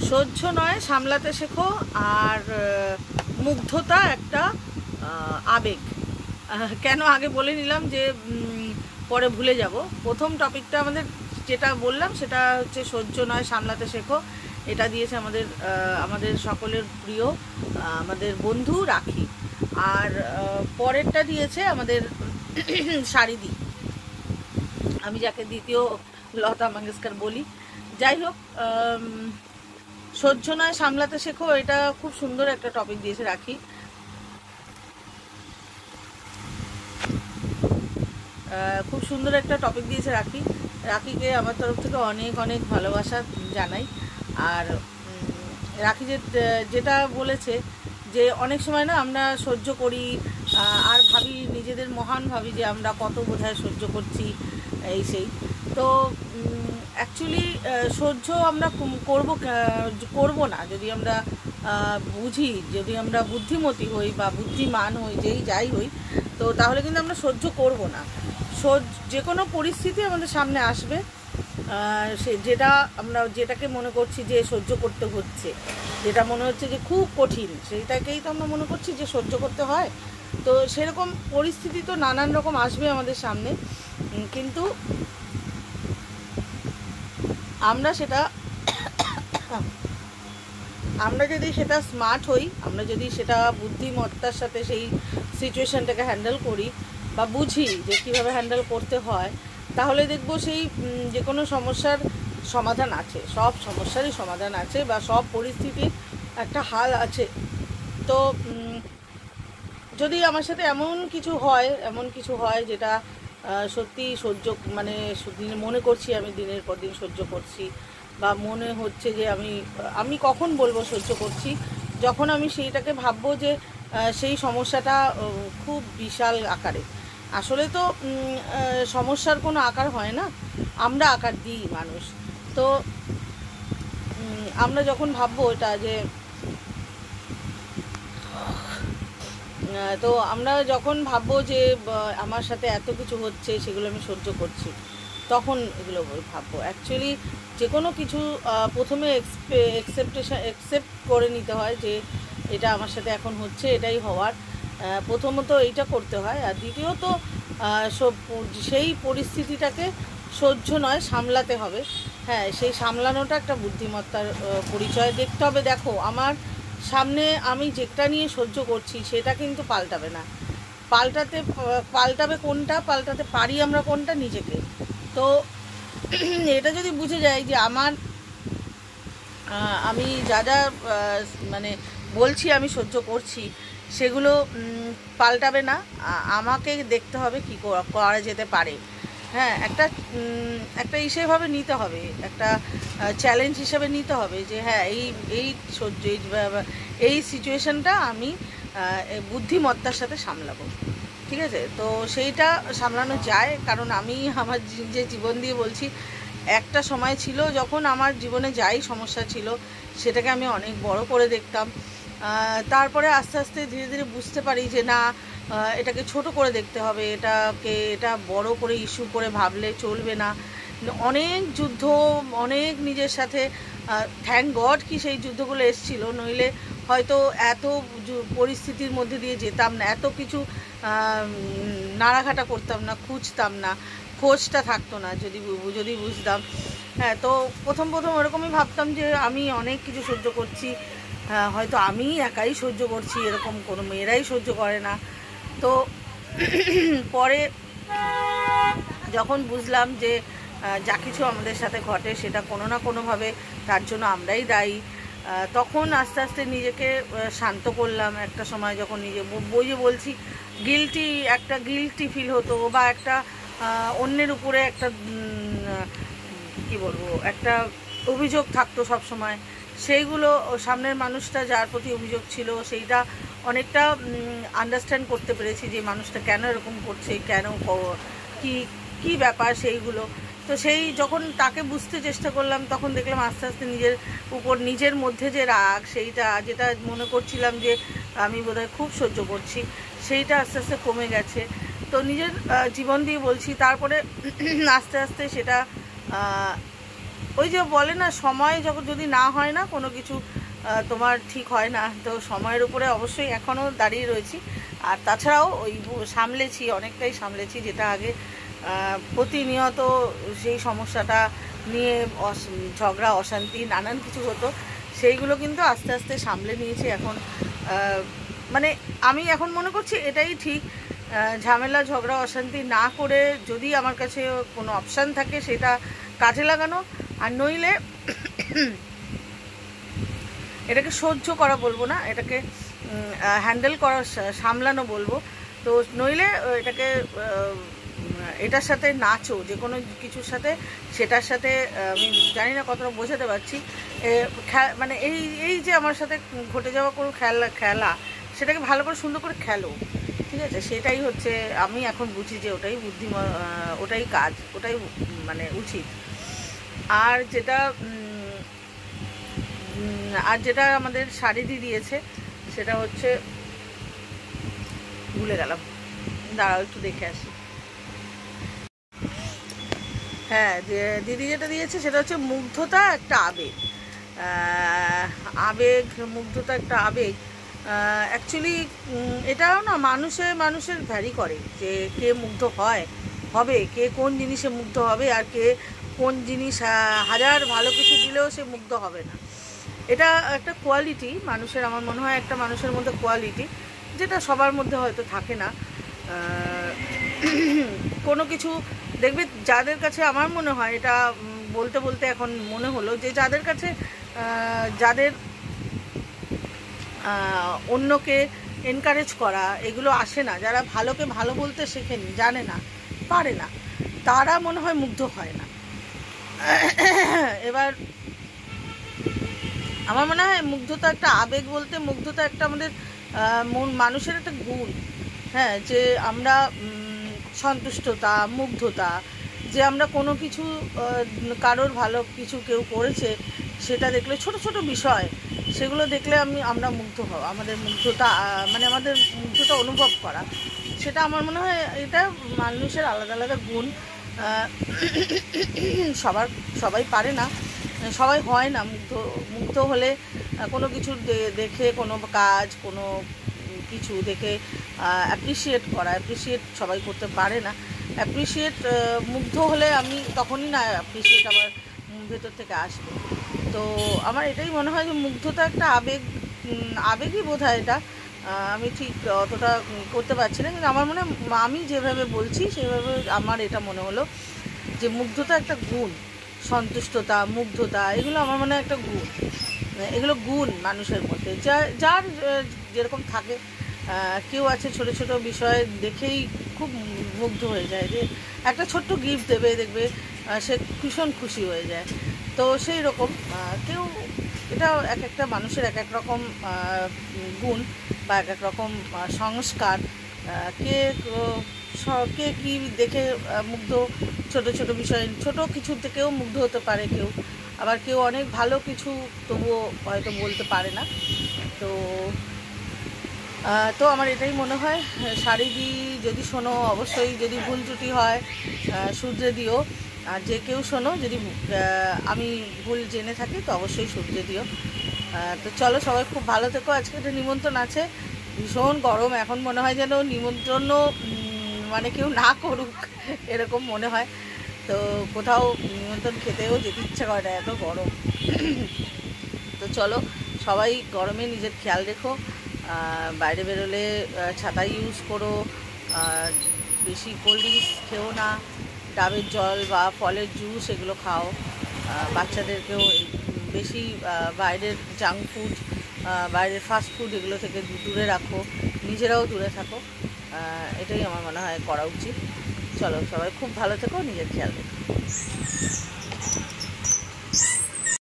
সহ্য নয় সামলাতে শেখো, আর মুগ্ধতা একটা আবেগ। কেন আগে বলে নিলাম যে পরে ভুলে যাব। প্রথম টপিকটা আমাদের যেটা বললাম সেটা হচ্ছে সহ্য নয় সামলাতে শেখো। এটা দিয়েছে আমাদের সকলের প্রিয় আমাদের বন্ধু রাখি। আর পরেরটা দিয়েছে আমাদের শারিদি, আমি যাকে দ্বিতীয় লতা মঙ্গেশকর বলি। যাই হোক, সহ্য নয় সামলাতে শেখো, এটা খুব সুন্দর একটা টপিক দিয়েছে রাখি। খুব সুন্দর একটা টপিক দিয়েছে রাখি। রাখিকে আমার তরফ থেকে অনেক অনেক ভালোবাসা জানাই। আর রাখি যেটা বলেছে যে অনেক সময় না আমরা সহ্য করি আর ভাবি, নিজেদের মহান ভাবি যে আমরা কত বোধহয় সহ্য করছি এই সেই। তো অ্যাকচুয়ালি সহ্য আমরা করব না যদি আমরা বুঝি, যদি আমরা বুদ্ধিমতী হই বা বুদ্ধিমান হই, যাই হই, তো তাহলে কিন্তু আমরা সহ্য করব না। যে কোনো পরিস্থিতি আমাদের সামনে আসবে, যেটাকে মনে করছি যে সহ্য করতে হচ্ছে, যেটা মনে হচ্ছে যে খুব কঠিন, সেইটাকেই তো আমরা মনে করছি যে সহ্য করতে হয়। তো সেরকম পরিস্থিতি তো নানান রকম আসবে আমাদের সামনে, কিন্তু আমরা যদি সেটা স্মার্ট হই, আমরা যদি সেটা বুদ্ধিমত্তার সাথে সেই সিচুয়েশানটাকে হ্যান্ডেল করি বা বুঝি যে কীভাবে হ্যান্ডেল করতে হয়, তাহলে দেখব সেই যে কোনো সমস্যার সমাধান আছে, সব সমস্যারই সমাধান আছে বা সব পরিস্থিতির একটা হাল আছে। তো যদি আমার সাথে এমন কিছু হয় যেটা সত্যি সহ্য, মানে মনে করছি আমি দিনের পর দিন সহ্য করছি, বা মনে হচ্ছে যে আমি কখন বলবো সহ্য করছি, যখন আমি সেইটাকে ভাববো যে সেই সমস্যাটা খুব বিশাল আকারে। আসলে তো সমস্যার কোনো আকার হয় না, আমরা আকার দিই মানুষ। তো আমরা যখন ভাববো এটা যে আমরা যখন ভাববো যে আমার সাথে এত কিছু হচ্ছে, সেগুলো আমি সহ্য করছি, তখন এগুলো ভাববো। অ্যাকচুয়ালি যে কোনো কিছু প্রথমে অ্যাকসেপ্ট করে নিতে হয় যে এটা আমার সাথে এখন হচ্ছে, এটাই হওয়ার। প্রথমত এইটা করতে হয়, আর দ্বিতীয়ত সেই পরিস্থিতিটাকে সহ্য নয় সামলাতে হবে। হ্যাঁ, সেই সামলানোটা একটা বুদ্ধিমত্তার পরিচয়। দেখতে হবে, দেখো আমার সামনে আমি যেটা নিয়ে সহ্য করছি সেটা কিন্তু পাল্টাবে না, পাল্টাবে কোনটা, পাল্টাতে পারি আমরা কোনটা, নিজেকে। তো এটা যদি বুঝে যাই যে আমি যা মানে বলছি আমি সহ্য করছি, সেগুলো পাল্টাবে না, আমাকে দেখতে হবে কী করা যেতে পারে। হ্যাঁ, একটা হিসেবে নিতে হবে, একটা চ্যালেঞ্জ হিসেবে নিতে হবে যে হ্যাঁ, এই সিচুয়েশানটা আমি বুদ্ধিমত্তার সাথে সামলাবো। ঠিক আছে, তো সেইটা সামলানো যায়, কারণ আমি আমার যে জীবন দিয়ে বলছি, একটা সময় ছিল যখন আমার জীবনে যাই সমস্যা ছিল সেটাকে আমি অনেক বড় করে দেখতাম। তারপরে আস্তে আস্তে ধীরে ধীরে বুঝতে পারি যে না, এটাকে ছোট করে দেখতে হবে, এটা বড় করে ইস্যু করে ভাবলে চলবে না। অনেক যুদ্ধ, অনেক নিজের সাথে, থ্যাঙ্ক গড কি সেই যুদ্ধগুলো এসেছিল, নইলে হয়তো এত পরিস্থিতির মধ্যে দিয়ে যেতাম না, এত কিছু নাড়াঘাটা করতাম না, খুঁজতাম না, খোঁজটা থাকতো না যদি বুঝতাম। হ্যাঁ, তো প্রথম ওরকমই ভাবতাম যে আমি অনেক কিছু সহ্য করছি, হয়তো আমি একাই সহ্য করছি, এরকম কোনো মেয়েরাই সহ্য করে না। তো পরে যখন বুঝলাম যে যা কিছু আমাদের সাথে ঘটে সেটা কোনো না কোনোভাবে তার জন্য আমরাই দায়ী, তখন আস্তে আস্তে নিজেকে শান্ত করলাম। একটা সময় যখন বলছি গিল্টি ফিল হতো, বা একটা অন্যের উপরে একটা কি বলবো, একটা অভিযোগ থাকতো সব সময়, সেইগুলো সামনের মানুষটা যার প্রতি অভিযোগ ছিল সেইটা অনেকটা আন্ডারস্ট্যান্ড করতে পেরেছি যে মানুষটা কেন এরকম করছে, কেন কি ব্যাপার সেইগুলো। তো সেই যখন তাকে বুঝতে চেষ্টা করলাম, তখন দেখলাম আস্তে আস্তে নিজের মধ্যে যে রাগ, সেইটা যেটা মনে করছিলাম যে আমি বোধহয় খুব সহ্য করছি, সেইটা আস্তে আস্তে কমে গেছে। তো নিজের জীবন দিয়ে বলছি। তারপরে আস্তে আস্তে সেটা ওই যে বলে না, সময় যখন যদি না হয় না কোনো কিছু তোমার ঠিক হয় না, তো সময়ের উপরে অবশ্যই এখনও দাঁড়িয়ে রয়েছি। আর তাছাড়াও ওই সামলেছি, অনেকটাই সামলেছি, যেটা আগে প্রতিনিয়ত সেই সমস্যাটা নিয়ে ঝগড়া অশান্তি নানান কিছু হতো, সেইগুলো কিন্তু আস্তে আস্তে সামলে নিয়েছি এখন। মানে আমি এখন মনে করছি এটাই ঠিক, ঝামেলা ঝগড়া অশান্তি না করে যদি আমার কাছে কোনো অপশান থাকে সেটা কাজে লাগানো, আর নইলে এটাকে সহ্য করা বলবো না, এটাকে হ্যান্ডেল করা, সামলানো বলবো। তো নইলে এটাকে এটার সাথে নাচো, যে কোনো কিছুর সাথে, সেটার সাথে আমি জানি না কতটা বোঝাতে পারছি, মানে এই যে আমার সাথে ঘটে যাওয়া কোনো খেলা সেটাকে ভালো করে সুন্দর করে খেলো, ঠিক আছে? সেটাই হচ্ছে, আমি এখন বুঝি যে ওটাই ওটাই কাজ, ওটাই মানে উচিত। আর যেটা আমাদের শাড়িটি দিয়েছে সেটা হচ্ছে, ভুলে গেলাম, দাঁড়াও একটু দেখে আসি। হ্যাঁ, দিদি যেটা দিয়েছে সেটা হচ্ছে মুগ্ধতা একটা আবেগ, মুগ্ধতা একটা আবেগ। অ্যাকচুয়ালি এটাও না মানুষের ভ্যারি করে, যে কে মুগ্ধ হবে, কে কোন জিনিসে মুগ্ধ হবে, আর কে কোন জিনিস হাজার ভালো কিছু দিলেও সে মুগ্ধ হবে না। এটা একটা কোয়ালিটি মানুষের, আমার মনে হয় একটা মানুষের মধ্যে কোয়ালিটি, যেটা সবার মধ্যে হয়তো থাকে না। কোনো কিছু দেখবে যাদের কাছে, আমার মনে হয় এটা বলতে বলতে এখন মনে হলো, যে যাদের কাছে যাদের অন্যকে এনকারেজ করা এগুলো আসে না, যারা ভালোকে ভালো বলতে শেখেনি, জানে না, পারে না, তারা মনে হয় মুগ্ধ হয় না। এবার আমার মনে হয় মুগ্ধতা একটা আবেগ বলতে, মুগ্ধতা একটা আমাদের মানুষের একটা গুণ, হ্যাঁ, যে আমরা সন্তুষ্টতা, মুগ্ধতা, যে আমরা কোনো কিছু কারোর ভালো কিছু কেউ করেছে সেটা দেখলে, ছোট ছোট বিষয় সেগুলো দেখলে আমরা মুগ্ধ হব, আমাদের মুগ্ধতা মানে আমাদের মুগ্ধতা অনুভব করা, সেটা আমার মনে হয় এটা মানুষের আলাদা আলাদা গুণ। সবাই পারে না, সবাই হয় না মুগ্ধ হলে কোনো কিছু দেখে, কোনো কাজ, কোনো কিছু দেখে অ্যাপ্রিসিয়েট সবাই করতে পারে না। মুগ্ধ হলে আমি তখনই না অ্যাপ্রিসিয়েট আমার ভেতর থেকে আসবে। তো আমার এটাই মনে হয় যে মুগ্ধতা একটা আবেগই বোধ হয় এটা, আমি ঠিক অতটা করতে পারছি না, কিন্তু আমার মনে হয় আমি যেভাবে বলছি সেভাবে আমার এটা মনে হলো যে মুগ্ধতা একটা গুণ, সন্তুষ্টতা, মুগ্ধতা, এগুলো আমার মনে হয় একটা গুণ, এগুলো গুণ মানুষের মধ্যে, যার যেরকম থাকে। কেউ আছে ছোট ছোট বিষয় দেখেই খুব মুগ্ধ হয়ে যায়, যে একটা ছোট্ট গিফট দেখবে সে ভীষণ খুশি হয়ে যায়। তো সেই রকম কেউ, এটাও এক একটা মানুষের এক এক রকম গুণ বা এক এক রকম সংস্কার, কে কে কী দেখে মুগ্ধ, ছোট ছোট বিষয়, ছোট কিছু থেকেও মুগ্ধ হতে পারে কেউ, আবার কেউ অনেক ভালো কিছু তবুও হয়তো বলতে পারে না। তো আমার এটাই মনে হয়, শাড়ি যদি শোনো অবশ্যই, যদি ভুল ত্রুটি হয় শুধরে দিও, আর যে কেউ শোনো যদি আমি ভুল জেনে থাকি তো অবশ্যই শুধরে দিও। তো চলো, সবাই খুব ভালো থেকো। আজকে একটা নিমন্ত্রণ আছে, ভীষণ গরম, এখন মনে হয় যেন নিমন্ত্রণ মানে কেউ না করুক এরকম মনে হয়। তো কোথাও নিমন্ত্রণ খেতেও যেতে ইচ্ছা করে না, এত গরম। তো চলো, সবাই গরমে নিজের খেয়াল রেখো, বাইরে বেরোলে ছাতা ইউজ করো, বেশি কোল্ড ড্রিঙ্কস খেও না, ডাবের জল বা ফলের জুস এগুলো খাও, বাচ্চাদেরকেও বেশি বাইরের জাঙ্ক ফুড, বাইরের ফাস্ট ফুড এগুলো থেকে দূরে রাখো, নিজেরাও দূরে থাকো, এটাই আমার মনে হয় করা উচিত। চলো, সবাই খুব ভালো থেকো, নিজের খেয়াল রেখো।